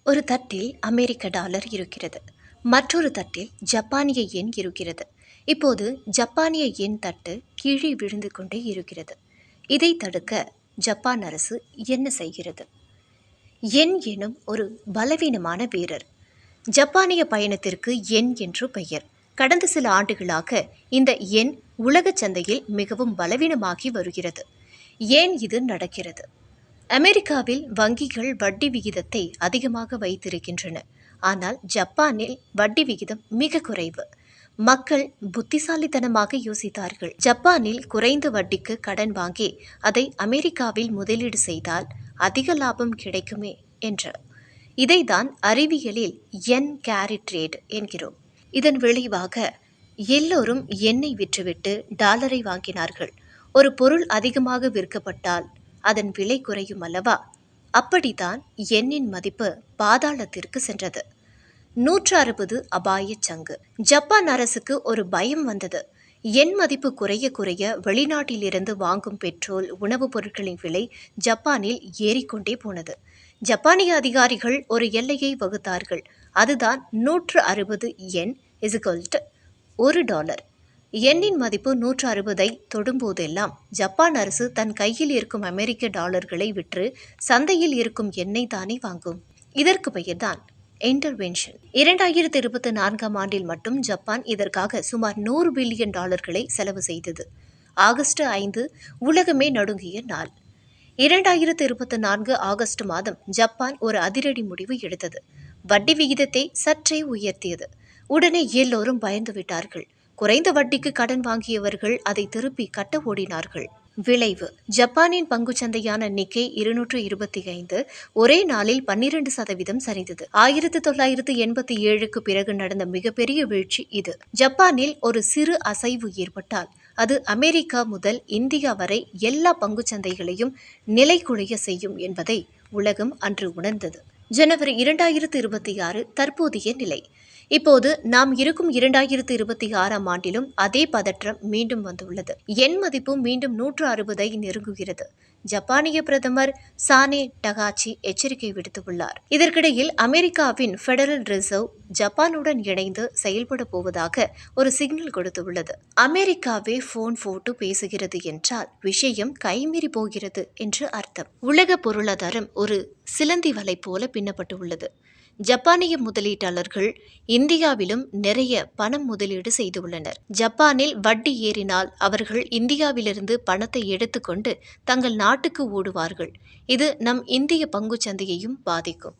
ஒரு தட்டில் அமெரிக்க டாலர் இருக்கிறது. மற்றொரு தட்டில் ஜப்பானிய யென் இருக்கிறது. இப்போது ஜப்பானிய யென் தட்டு கீழே விழுந்து கொண்டே இருக்கிறது. இதை தடுக்க ஜப்பான் அரசு என்ன செய்கிறது? யென் எனும் ஒரு பலவீனமான வீரர். ஜப்பானிய பயணத்திற்கு யென் என்று பெயர். கடந்த சில ஆண்டுகளாக இந்த யென் உலக சந்தையில் மிகவும் பலவீனமாகி வருகிறது. ஏன் இது நடக்கிறது? அமெரிக்காவில் வங்கிகள் வட்டி விகிதத்தை அதிகமாக வைத்திருக்கின்றன. ஆனால் ஜப்பானில் வட்டி விகிதம் மிக குறைவு. மக்கள் புத்திசாலித்தனமாக யோசித்தார்கள். ஜப்பானில் குறைந்த வட்டிக்கு கடன் வாங்கி அதை அமெரிக்காவில் முதலீடு செய்தால் அதிக லாபம் கிடைக்குமே என்று. இதைதான் அறிவியலில் யென் கேரி ட்ரேட் என்கிறோம். இதன் விளைவாக எல்லோரும் யென்னை விற்றுவிட்டு டாலரை வாங்கினார்கள். ஒரு பொருள் அதிகமாக விற்கப்பட்டால் அதன் விலை குறையும் அல்லவா? அப்படித்தான் யென்னின் மதிப்பு பாதாளத்திற்கு சென்றது. 160 அபாய சங்கு. ஜப்பான் அரசுக்கு ஒரு பயம் வந்தது. யென் மதிப்பு குறைய குறைய வெளிநாட்டிலிருந்து வாங்கும் பெட்ரோல், உணவுப் பொருட்களின் விலை ஜப்பானில் ஏறிக்கொண்டே போனது. ஜப்பானிய அதிகாரிகள் ஒரு எல்லையை வகுத்தார்கள். அதுதான் 160 யென் $1. யென்னின் மதிப்பு 160ஐ தொடும்போதெல்லாம் ஜப்பான் அரசு தன் கையில் இருக்கும் அமெரிக்க டாலர்களை விற்று சந்தையில் இருக்கும் யென்னை தானே வாங்கும். இதற்கு பெயர்தான் இன்டர்வென்ஷன். 2024ஆம் ஆண்டில் மட்டும் ஜப்பான் இதற்காக சுமார் $100 பில்லியன் செலவு செய்தது. ஆகஸ்ட் 5 உலகமே நடுங்கிய நாள். 2024 ஆகஸ்ட் மாதம் ஜப்பான் ஒரு அதிரடி முடிவு எடுத்தது. வட்டி விகிதத்தை சற்றே உயர்த்தியது. உடனே எல்லோரும் பயந்து விட்டார்கள். குறைந்த வட்டிக்கு கடன் வாங்கியவர்கள் அதை திருப்பி கட்ட ஓடினார்கள். விளைவு: ஜப்பானின் பங்குச்சந்தையான நிக்கே 225 ஒரே நாளில் 12% சரிந்தது. 1987க்கு பிறகு நடந்த மிகப்பெரிய வீழ்ச்சி இது. ஜப்பானில் ஒரு சிறு அசைவு ஏற்பட்டால் அது அமெரிக்கா முதல் இந்தியா வரை எல்லா பங்குச்சந்தைகளையும் நிலைகுலைய செய்யும் என்பதை உலகம் அன்று உணர்ந்தது. ஜனவரி 2026 தற்போதைய நிலை. இப்போது நாம் இருக்கும் 2026ஆம் ஆண்டிலும் அதே பதற்றம் மீண்டும் வந்துள்ளது. யென் மதிப்பு மீண்டும் 160ஐ நெருங்குகிறது. ஜப்பானிய பிரதமர் சானே டகாச்சி எச்சரிக்கை விடுத்துள்ளார். இதற்கிடையில் அமெரிக்காவின் ஃபெடரல் ரிசர்வ் ஜப்பானுடன் இணைந்து செயல்பட போவதாக ஒரு சிக்னல் கொடுத்துள்ளது. அமெரிக்காவே போன் போட்டு பேசுகிறது என்றால் விஷயம் கைமீறி போகிறது என்று அர்த்தம். உலக பொருளாதாரம் ஒரு சிலந்தி வலை போல பின்னப்பட்டுள்ளது. ஜப்பானிய முதலீட்டாளர்கள் இந்தியாவிலும் நிறைய பணம் முதலீடு செய்துள்ளனர். ஜப்பானில் வட்டி ஏறினால் அவர்கள் இந்தியாவிலிருந்து பணத்தை எடுத்துக்கொண்டு தங்கள் நாட்டுக்கு ஓடுவார்கள். இது நம் இந்திய பங்குச்சந்தையையும் பாதிக்கும்.